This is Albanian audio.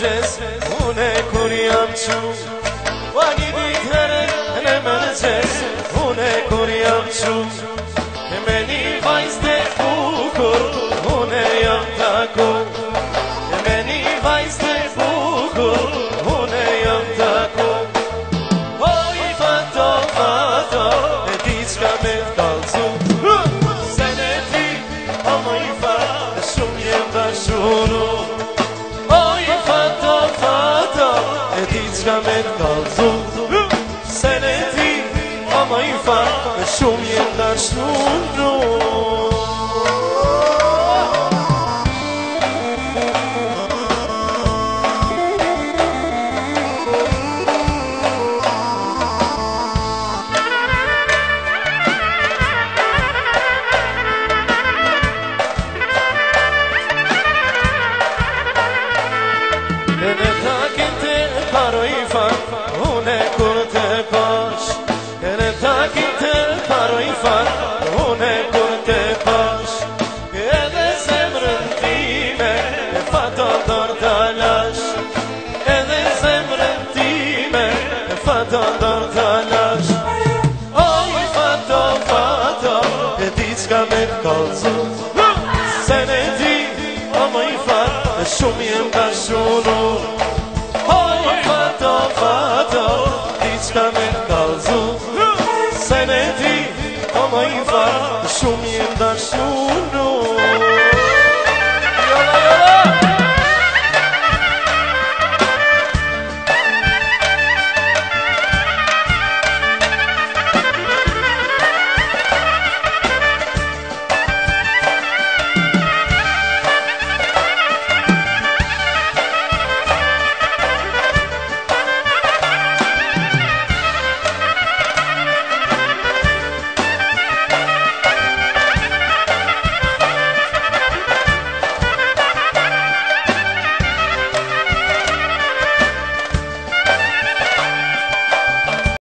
mëngjes, une kur jam qu Pa një dit herë në mëngjes, une kur jam qu Me një vajzë të bukur, une jam taku Me një vajzë të bukur, une jam taku Oj, fato, fato, e di qka me t'kallzu Se ne ti, o moj fato, shumë jem dashuru Oj, fato, fato, e di qka me t'kallzu Se ne ti, o moj fato, shumë jem dashuru Në takin të paroj fat, une kur të pash Në takin të paroj fat, une kur të pash Edhe zemrën time, e fato dor të lash Edhe zemrën time, e fato dor të lash Oj, fato, fato, e di qka me t'kallzu Se ne ti, o moj fat, shumë jem dashuru Oj, fato, fato, di qka me t'kallzu Se ne ti, o moj fat, shumë jem dashuru